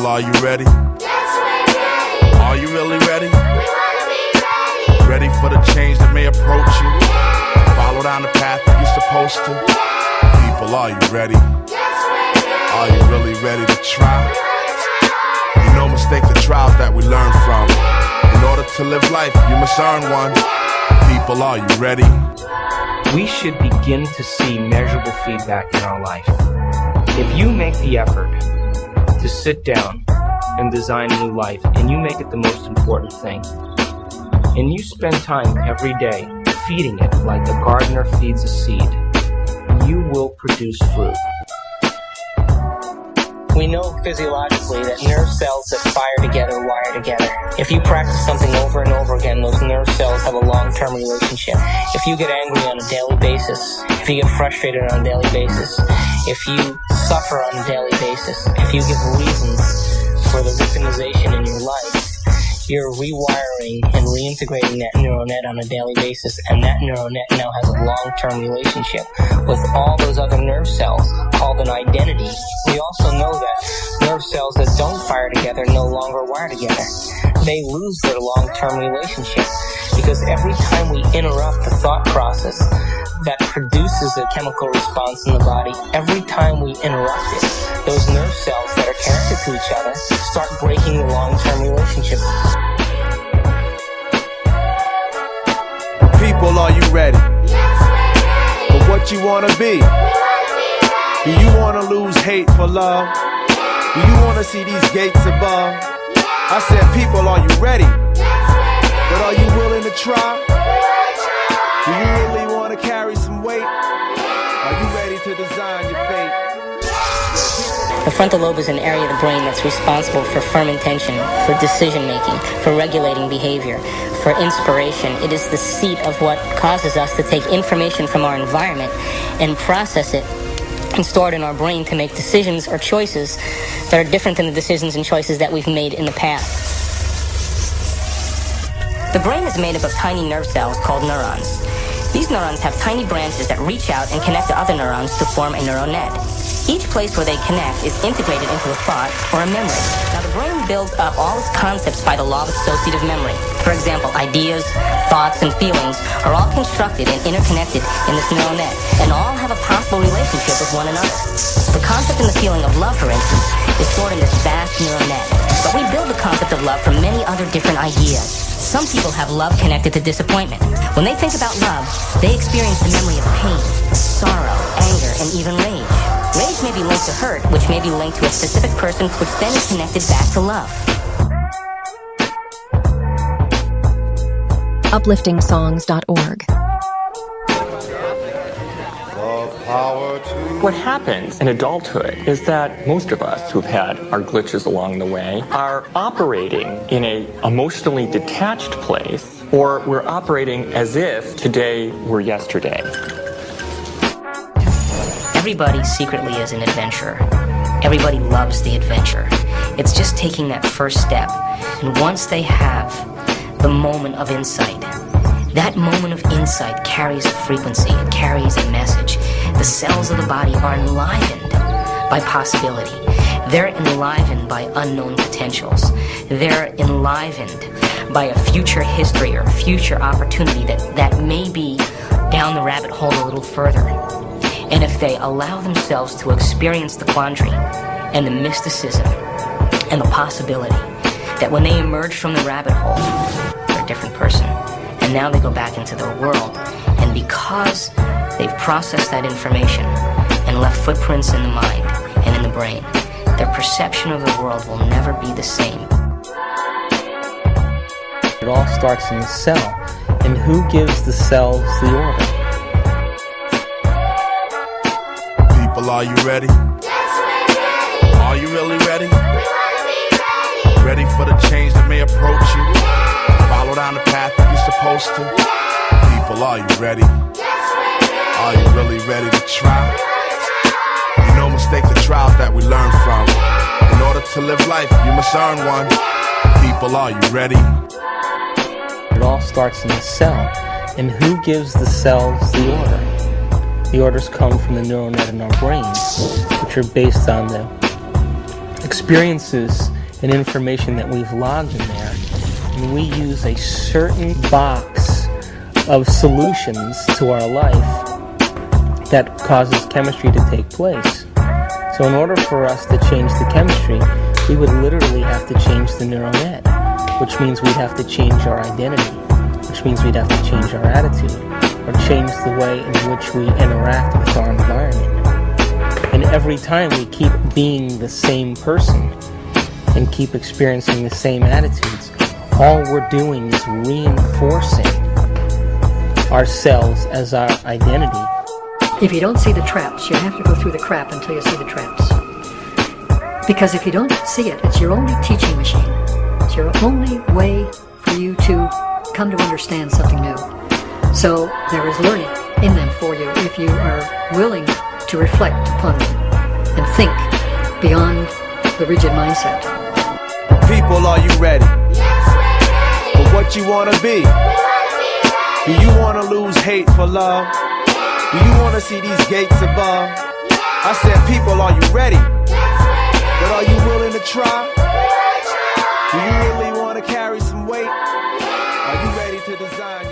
People, are you ready? Yes, we're ready. Are you really ready? We wanna be ready. Ready for the change that may approach you? Follow down the path that you're supposed to. People, are you ready? Yes, we're ready. Are you really ready to try? You know mistakes are trials that we learn from. In order to live life, you must earn one. People, are you ready? We should begin to see measurable feedback in our life. If you make the effort to sit down and design a new life, and you make it the most important thing, and you spend time every day feeding it like a gardener feeds a seed, you will produce fruit. We know physiologically that nerve cells that fire together wire together. If you practice something over and over again, those nerve cells have a long-term relationship. If you get angry on a daily basis, if you get frustrated on a daily basis, if you suffer on a daily basis, if you give reasons for the victimization in your life, you're rewiring and reintegrating that neural net on a daily basis, and that neural net now has a long-term relationship with all those other nerve cells called an identity. We also know that nerve cells that don't fire together no longer wire together. They lose their long-term relationship because every time we interrupt the thought process that produces a chemical response in the body, every time we interrupt it, those nerve cells that are connected to each other start breaking the long-term relationship. People, are you ready? Yes, we're ready. For what you wanna be? We wanna be ready. Do you wanna lose hate for love? Do you wanna see these gates above? I said, people, are you ready? Yes, we're ready. But are you willing to try? We wanna try. Do you really wanna carry some weight? Are you ready to design your fate? The frontal lobe is an area of the brain that's responsible for firm intention, for decision making, for regulating behavior, for inspiration. It is the seat of what causes us to take information from our environment and process it and store it in our brain to make decisions or choices that are different than the decisions and choices that we've made in the past. The brain is made up of tiny nerve cells called neurons. These neurons have tiny branches that reach out and connect to other neurons to form a neural net. Each place where they connect is integrated into a thought or a memory. Now, the brain builds up all its concepts by the law of associative memory. For example, ideas, thoughts, and feelings are all constructed and interconnected in this neural net, and all have a possible relationship with one another. The concept and the feeling of love, for instance, is stored in this vast neural net. But we build the concept of love from many other different ideas. Some people have love connected to disappointment. When they think about love, they experience the memory of pain, sorrow, anger, and even rage. Rage may be linked to hurt, which may be linked to a specific person, which then is connected back to love. upliftingsongs.org. What happens in adulthood is that most of us who've had our glitches along the way are operating in an emotionally detached place, or we're operating as if today were yesterday. Everybody secretly is an adventurer. Everybody loves the adventure. It's just taking that first step. And once they have the moment of insight, that moment of insight carries a frequency, it carries a message. The cells of the body are enlivened by possibility. They're enlivened by unknown potentials. They're enlivened by a future history or future opportunity that may be down the rabbit hole a little further. And if they allow themselves to experience the quandary and the mysticism and the possibility that when they emerge from the rabbit hole, they're a different person. And now they go back into their world. And because they've processed that information and left footprints in the mind and in the brain, their perception of the world will never be the same. It all starts in the cell. And who gives the cells the order? People, are you ready? Yes, we're ready. Are you really ready? We wanna be ready. Ready for the change that may approach you? Follow down the path that you're supposed to. People, are you ready? Yes, we're ready. Are you really ready to try? You know mistakes are trials that we learn from. In order to live life, you must earn one. People, are you ready? It all starts in the cell. And who gives the cells the order? The orders come from the neural net in our brains, which are based on the experiences and information that we've logged in there, and we use a certain box of solutions to our life that causes chemistry to take place. So in order for us to change the chemistry, we would literally have to change the neural net, which means we'd have to change our identity, which means we'd have to change our attitude, or change the way in which we interact with our environment. And every time we keep being the same person and keep experiencing the same attitudes, all we're doing is reinforcing ourselves as our identity. If you don't see the traps, you have to go through the crap until you see the traps. Because if you don't see it, it's your only teaching machine. It's your only way for you to come to understand something new. So there is learning in them for you if you are willing to reflect upon them and think beyond the rigid mindset. People, are you ready Yes, we're ready. for what you want to be? We wanna be ready. Do you want to lose hate for love? Do you want to see these gates above? I said, people, are you ready? Yes, we're ready. But are you willing to try? We wanna try Do hard. you really want to carry some weight? Are you ready to design